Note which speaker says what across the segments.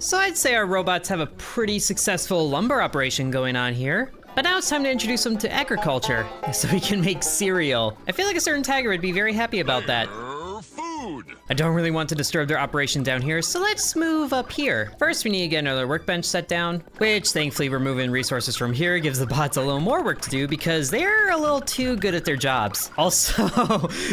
Speaker 1: So I'd say our robots have a pretty successful lumber operation going on here. But now it's time to introduce them to agriculture, so we can make cereal. I feel like a certain tiger would be very happy about that. I don't really want to disturb their operation down here, so let's move up here. First, we need to get another workbench set down, which thankfully removing resources from here gives the bots a little more work to do because they're a little too good at their jobs. Also,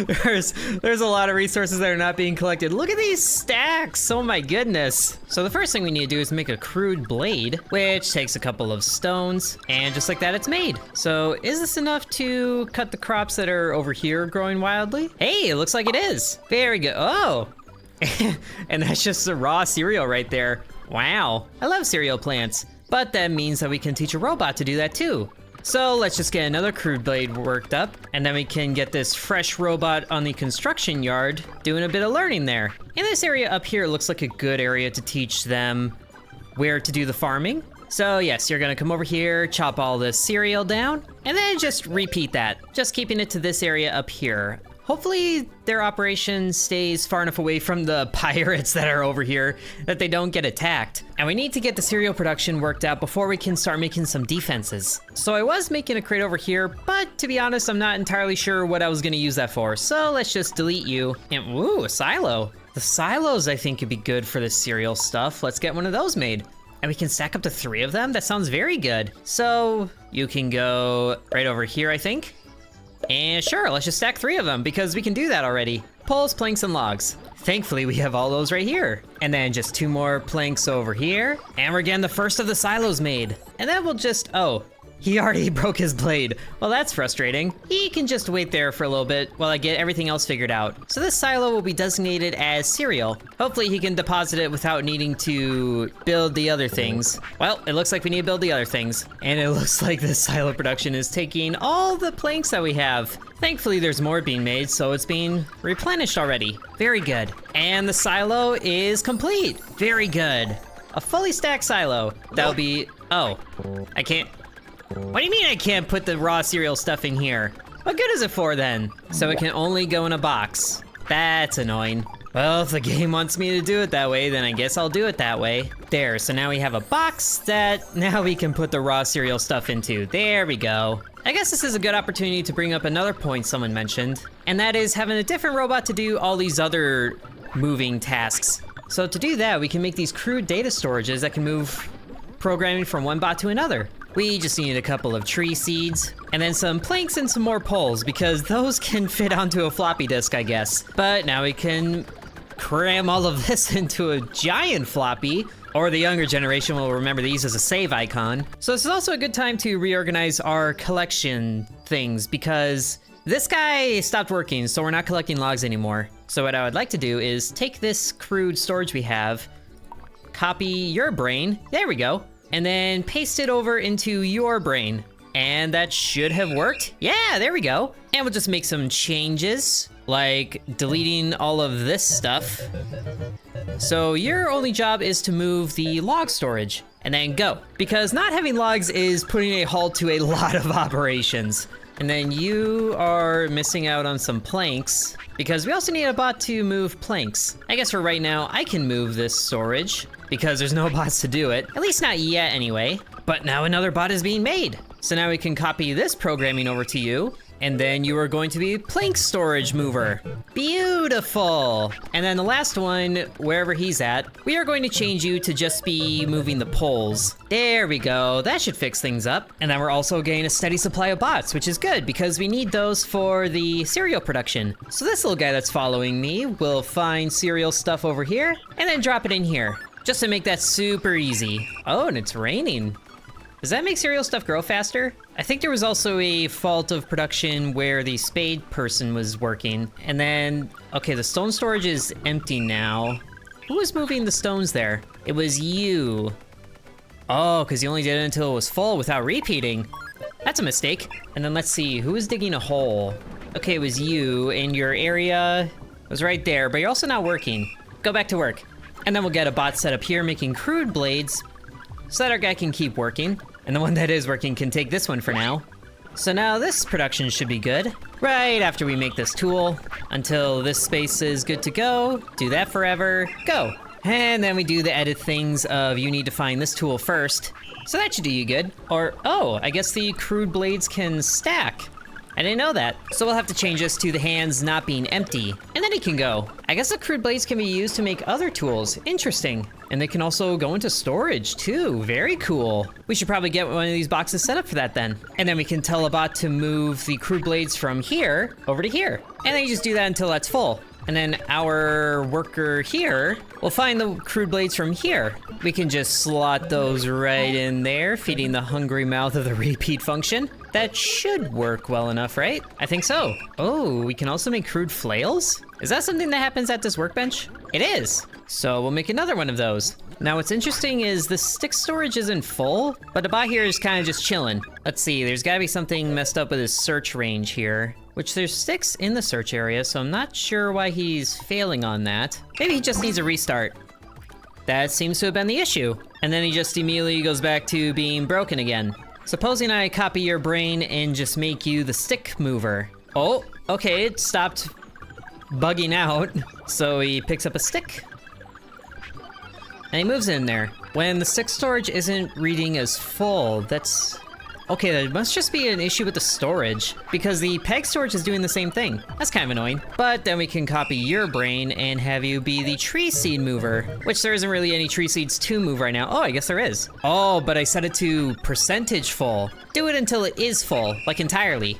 Speaker 1: there's a lot of resources that are not being collected. Look at these stacks, oh my goodness. So the first thing we need to do is make a crude blade, which takes a couple of stones, and just like that, it's made. So is this enough to cut the crops that are over here growing wildly? Hey, it looks like it is. Very good. Oh, and that's just a raw cereal right there. Wow, I love cereal plants, but that means that we can teach a robot to do that too. So let's just get another crude blade worked up, and then we can get this fresh robot on the construction yard doing a bit of learning there. In this area up here, it looks like a good area to teach them where to do the farming. So yes, you're gonna come over here, chop all this cereal down, and then just repeat that, just keeping it to this area up here. Hopefully their operation stays far enough away from the pirates that are over here that they don't get attacked. And we need to get the cereal production worked out before we can start making some defenses. So I was making a crate over here, but to be honest, I'm not entirely sure what I was gonna use that for. So let's just delete you. And ooh, a silo. The silos I think could be good for the cereal stuff. Let's get one of those made. And we can stack up to 3 of them? That sounds very good. So you can go right over here, I think. And sure, let's just stack 3 of them because we can do that already. Poles, planks, and logs. Thankfully, we have all those right here. And then just 2 more planks over here. And we're getting the first of the silos made. And then we'll just, oh, he already broke his blade. Well, that's frustrating. He can just wait there for a little bit while I get everything else figured out. So this silo will be designated as cereal. Hopefully he can deposit it without needing to build the other things. Well, it looks like we need to build the other things. And it looks like this silo production is taking all the planks that we have. Thankfully, there's more being made, so it's being replenished already. Very good. And the silo is complete. Very good. A fully stacked silo. That'll be, oh, I can't. What do you mean I can't put the raw cereal stuff in here? What good is it for then? So it can only go in a box. That's annoying. Well, if the game wants me to do it that way, then I guess I'll do it that way. There, so now we have a box that now we can put the raw cereal stuff into. There we go. I guess this is a good opportunity to bring up another point someone mentioned, and that is having a different robot to do all these other moving tasks. So to do that, we can make these crude data storages that can move programming from one bot to another. We just need a couple of tree seeds, and then some planks and some more poles, because those can fit onto a floppy disk, I guess. But now we can cram all of this into a giant floppy, or the younger generation will remember these as a save icon. So this is also a good time to reorganize our collection things, because this guy stopped working, so we're not collecting logs anymore. So what I would like to do is take this crude storage we have, copy your brain, there we go, and then paste it over into your brain. And that should have worked. Yeah, there we go. And we'll just make some changes, like deleting all of this stuff. So your only job is to move the log storage, and then go. Because not having logs is putting a halt to a lot of operations. And then you are missing out on some planks, because we also need a bot to move planks. I guess for right now, I can move this storage, because there's no bots to do it. At least not yet, anyway. But now another bot is being made. So now we can copy this programming over to you, and then you are going to be plank storage mover. Beautiful. And then the last one, wherever he's at, we are going to change you to just be moving the poles. There we go, that should fix things up. And then we're also getting a steady supply of bots, which is good because we need those for the cereal production. So this little guy that's following me will find cereal stuff over here and then drop it in here, just to make that super easy. Oh, and it's raining. Does that make cereal stuff grow faster? I think there was also a fault of production where the spade person was working. And then, okay, the stone storage is empty now. Who was moving the stones there? It was you. Oh, because you only did it until it was full without repeating. That's a mistake. And then let's see, who was digging a hole? Okay, it was you, and your area was right there, but you're also not working. Go back to work. And then we'll get a bot set up here making crude blades so that our guy can keep working. And the one that is working can take this one for now. So now this production should be good. Right after we make this tool, until this space is good to go, do that forever, go. And then we do the edit things of you need to find this tool first. So that should do you good. Or, oh, I guess the crude blades can stack. I didn't know that. So we'll have to change this to the hands not being empty, and then it can go. I guess the crude blades can be used to make other tools. Interesting. And they can also go into storage too. Very cool. We should probably get one of these boxes set up for that then. And then we can tell a bot to move the crude blades from here over to here. And then you just do that until that's full. And then our worker here will find the crude blades from here. We can just slot those right in there, feeding the hungry mouth of the repeat function. That should work well enough, right? I think so. Oh, we can also make crude flails? Is that something that happens at this workbench? It is. So we'll make another one of those. Now what's interesting is the stick storage isn't full, but the bot here is kind of just chilling. Let's see, there's gotta be something messed up with his search range here, which there's sticks in the search area, so I'm not sure why he's failing on that. Maybe he just needs a restart. That seems to have been the issue. And then he just immediately goes back to being broken again. Supposing I copy your brain and just make you the stick mover. Oh, okay, it stopped bugging out. So he picks up a stick. And he moves in there. When the stick storage isn't reading as full, that's... Okay, there must just be an issue with the storage, because the peg storage is doing the same thing. That's kind of annoying. But then we can copy your brain and have you be the tree seed mover, which there isn't really any tree seeds to move right now. Oh, I guess there is. Oh, but I set it to percentage full. Do it until it is full, like entirely.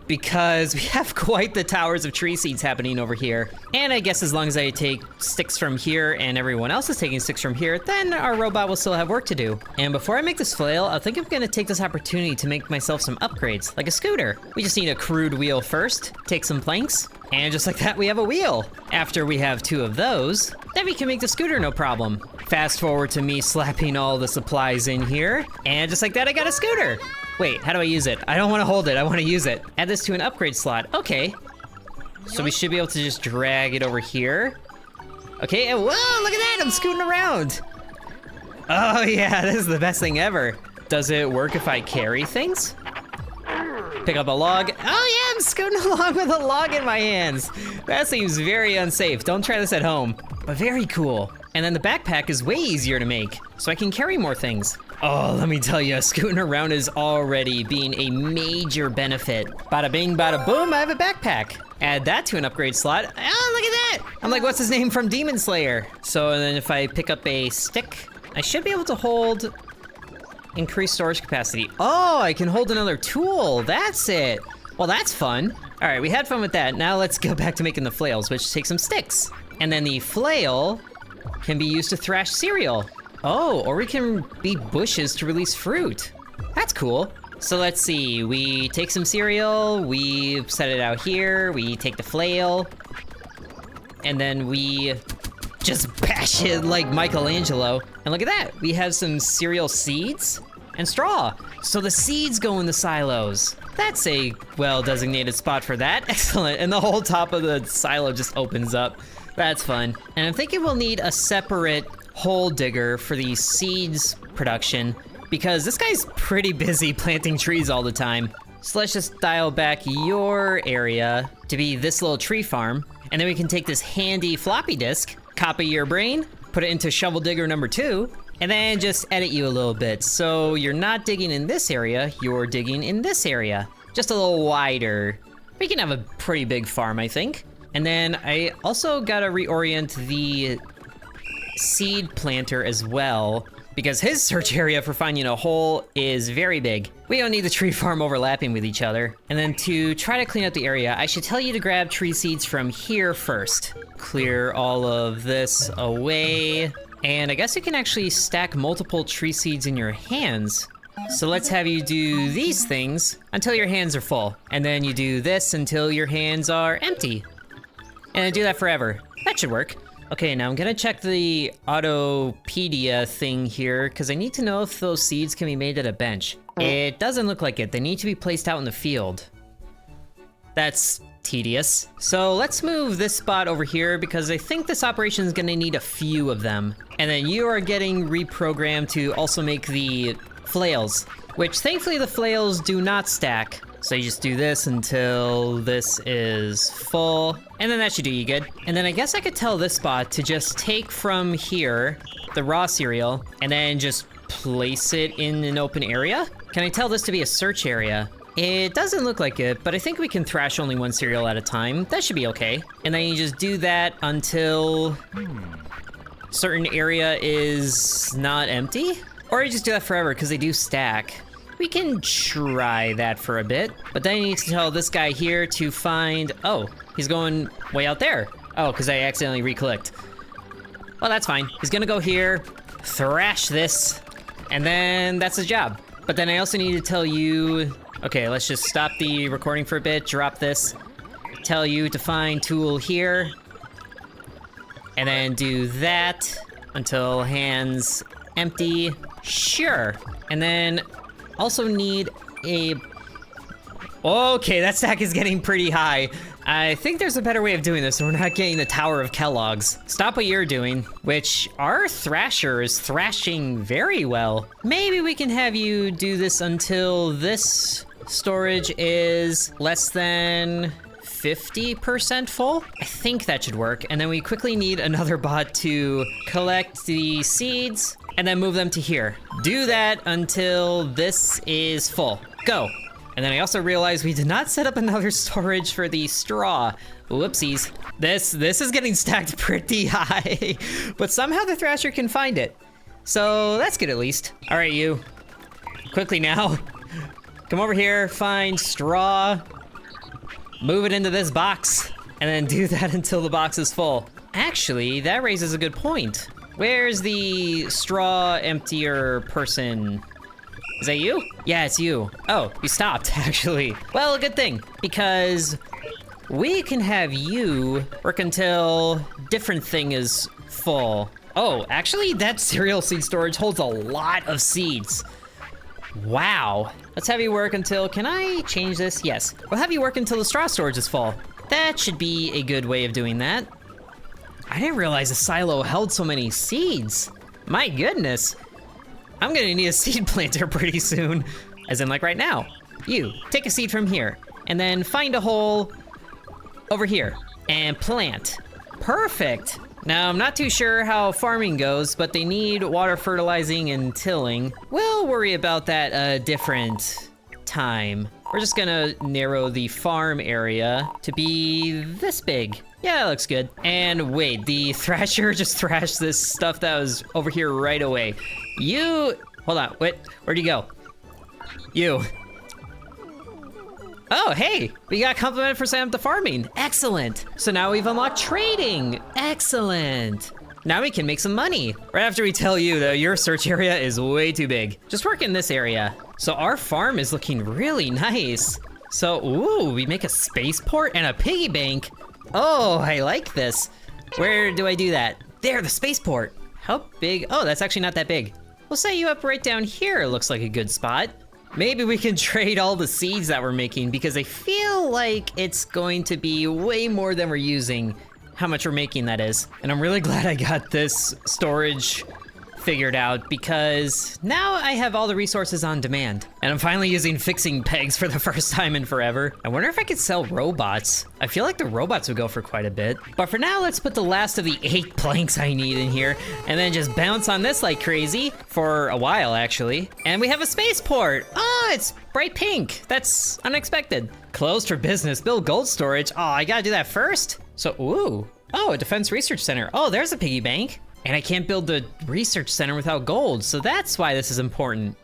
Speaker 1: Because we have quite the towers of tree seeds happening over here. And I guess as long as I take sticks from here and everyone else is taking sticks from here, then our robot will still have work to do. And before I make this flail, I think I'm gonna take this opportunity to make myself some upgrades, like a scooter. We just need a crude wheel first, take some planks, and just like that, we have a wheel. After we have 2 of those, then we can make the scooter no problem. Fast forward to me slapping all the supplies in here, and just like that, I got a scooter. Wait, how do I use it? I don't want to hold it, I want to use it. Add this to an upgrade slot, okay. So we should be able to just drag it over here. Okay, and whoa, look at that, I'm scooting around. Oh yeah, this is the best thing ever. Does it work if I carry things? Pick up a log. Oh yeah, I'm scooting along with a log in my hands. That seems very unsafe. Don't try this at home, but very cool. And then the backpack is way easier to make, so I can carry more things. Oh, let me tell you, scooting around is already being a major benefit. Bada bing, bada boom, I have a backpack. Add that to an upgrade slot. Oh, look at that! I'm like, what's his name from Demon Slayer? So then if I pick up a stick, I should be able to hold increased storage capacity. Oh, I can hold another tool, that's it. Well, that's fun. All right, we had fun with that. Now let's go back to making the flails, which takes some sticks. And then the flail can be used to thrash cereal. Oh, or we can beat bushes to release fruit. That's cool. So let's see, we take some cereal, we set it out here, we take the flail, and then we just bash it like Michelangelo. And look at that, we have some cereal seeds and straw. So the seeds go in the silos. That's a well-designated spot for that. Excellent, and the whole top of the silo just opens up. That's fun. And I'm thinking we'll need a separate hole digger for the seeds production, because this guy's pretty busy planting trees all the time. So let's just dial back your area to be this little tree farm, and then we can take this handy floppy disk, copy your brain, put it into shovel digger number 2, and then just edit you a little bit. So you're not digging in this area, you're digging in this area. Just a little wider. We can have a pretty big farm, I think. And then I also gotta reorient the seed planter as well, because his search area for finding a hole is very big. We don't need the tree farm overlapping with each other. And then to try to clean up the area, I should tell you to grab tree seeds from here first. Clear all of this away. And I guess you can actually stack multiple tree seeds in your hands. So let's have you do these things until your hands are full. And then you do this until your hands are empty. And then do that forever. That should work. Okay, now I'm gonna check the Autopedia thing here, because I need to know if those seeds can be made at a bench. It doesn't look like it. They need to be placed out in the field. That's tedious. So let's move this spot over here, because I think this operation is gonna need a few of them. And then you are getting reprogrammed to also make the flails, which thankfully the flails do not stack. So you just do this until this is full, and then that should do you good. And then I guess I could tell this bot to just take from here the raw cereal and then just place it in an open area. Can I tell this to be a search area? It doesn't look like it, but I think we can thrash only one cereal at a time. That should be okay. And then you just do that until certain area is not empty, or you just do that forever because they do stack. We can try that for a bit, but then you need to tell this guy here to find, oh, he's going way out there. Oh, because I accidentally re-clicked. Well, that's fine. He's gonna go here, thrash this, and then that's his job. But then I also need to tell you, okay, let's just stop the recording for a bit, drop this, tell you to find tool here, and then do that until hands empty, sure. And then also need a... Okay, that stack is getting pretty high. I think there's a better way of doing this so we're not getting the Tower of Kellogg's. Stop what you're doing, which our Thrasher is thrashing very well. Maybe we can have you do this until this storage is less than 50% full. I think that should work. And then we quickly need another bot to collect the seeds and then move them to here. Do that until this is full. Go. And then I also realized we did not set up another storage for the straw. Whoopsies. This is getting stacked pretty high, but somehow the Thrasher can find it. So that's good at least. All right, you. Quickly now. Come over here, find straw, move it into this box, and then do that until the box is full. Actually, that raises a good point. Where's the straw emptier person? Is that you? Yeah, it's you. Oh, you stopped, actually. Well, a good thing, because we can have you work until different thing is full. Oh, actually, that cereal seed storage holds a lot of seeds. Wow. Let's have you work until, can I change this? Yes. We'll have you work until the straw storage is full. That should be a good way of doing that. I didn't realize the silo held so many seeds. My goodness. I'm gonna need a seed planter pretty soon. As in like right now. You, take a seed from here, and then find a hole over here, and plant. Perfect. Now, I'm not too sure how farming goes, but they need water fertilizing and tilling. We'll worry about that a different time. We're just gonna narrow the farm area to be this big. Yeah, that looks good. And wait, the Thrasher just thrashed this stuff that was over here right away. You, hold on, wait, where'd you go? You. Oh, hey, we got complimented for setting up the farming. Excellent. So now we've unlocked trading. Excellent. Now we can make some money. Right after we tell you that your search area is way too big. Just work in this area. So our farm is looking really nice. So, ooh, we make a spaceport and a piggy bank. Oh, I like this. Where do I do that? There, the spaceport. How big? Oh, that's actually not that big. We'll set you up right down here. Looks like a good spot. Maybe we can trade all the seeds that we're making because I feel like it's going to be way more than we're using. How much we're making, that is. And I'm really glad I got this storage figured out because now I have all the resources on demand. And I'm finally using fixing pegs for the first time in forever. I wonder if I could sell robots. I feel like the robots would go for quite a bit. But for now, let's put the last of the 8 planks I need in here and then just bounce on this like crazy for a while, actually. And we have a spaceport. Oh, it's bright pink. That's unexpected. Closed for business, build gold storage. Oh, I gotta do that first? So, ooh. Oh, a defense research center. Oh, there's a piggy bank. And I can't build the research center without gold, so that's why this is important.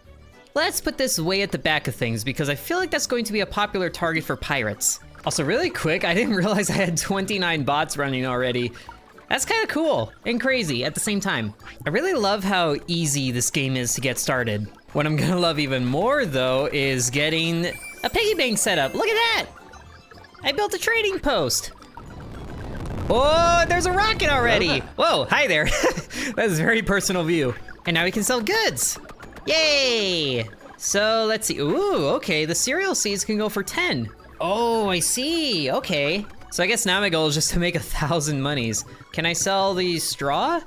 Speaker 1: Let's put this way at the back of things because I feel like that's going to be a popular target for pirates. Also, really quick, I didn't realize I had 29 bots running already. That's kind of cool and crazy at the same time. I really love how easy this game is to get started. What I'm gonna love even more, though, is getting a piggy bank set up. Look at that! I built a trading post. Oh, there's a rocket already! Whoa, hi there. That's a very personal view. And now we can sell goods. Yay! So let's see. Ooh, okay, the cereal seeds can go for 10. Oh, I see, okay. So I guess now my goal is just to make 1,000 monies. Can I sell the straw?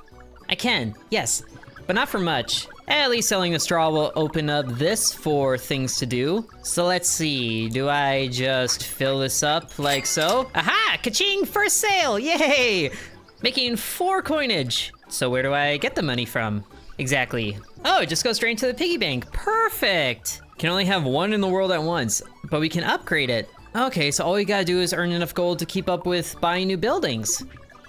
Speaker 1: I can, yes, but not for much. At least selling the straw will open up this for things to do. So let's see, do I just fill this up like so? Aha, ka-ching, first sale, yay! Making 4 coinage. So where do I get the money from? Exactly. Oh, it just goes straight into the piggy bank, perfect! Can only have 1 in the world at once, but we can upgrade it. Okay, so all we gotta do is earn enough gold to keep up with buying new buildings.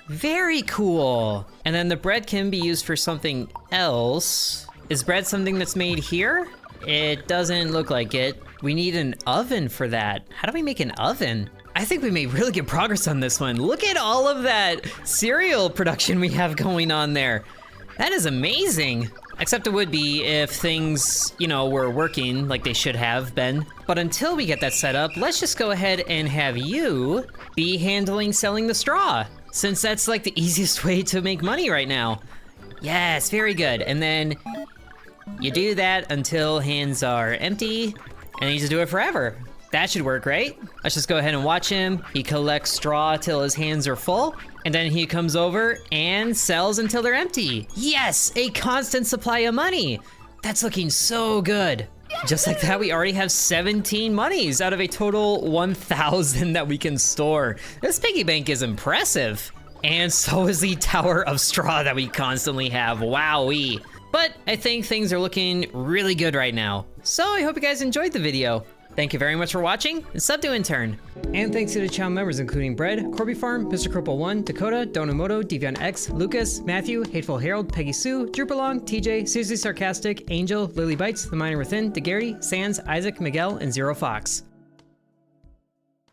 Speaker 1: Very cool. And then the bread can be used for something else. Is bread something that's made here? It doesn't look like it. We need an oven for that. How do we make an oven? I think we made really good progress on this one. Look at all of that cereal production we have going on there. That is amazing. Except it would be if things, you know, were working like they should have been. But until we get that set up, let's just go ahead and have you be handling selling the straw, since that's like the easiest way to make money right now. Yes, very good. And then you do that until hands are empty, and you just do it forever. That should work, right? Let's just go ahead and watch him. He collects straw till his hands are full, and then he comes over and sells until they're empty. Yes, a constant supply of money. That's looking so good. Just like that, we already have 17 monies out of a total 1,000 that we can store. This piggy bank is impressive. And so is the tower of straw that we constantly have, wowee. But I think things are looking really good right now. So I hope you guys enjoyed the video. Thank you very much for watching, and sub to Intern. And thanks to the channel members including Bread, Corby Farm, Mr. Cripple 1, Dakota, Donamoto, Devion X, Lucas, Matthew, Hateful Harold, Peggy Sue, Droopalong, TJ, Seriously Sarcastic, Angel, Lily Bites, The Miner Within, DeGarry, Sans, Isaac, Miguel, and Zero Fox.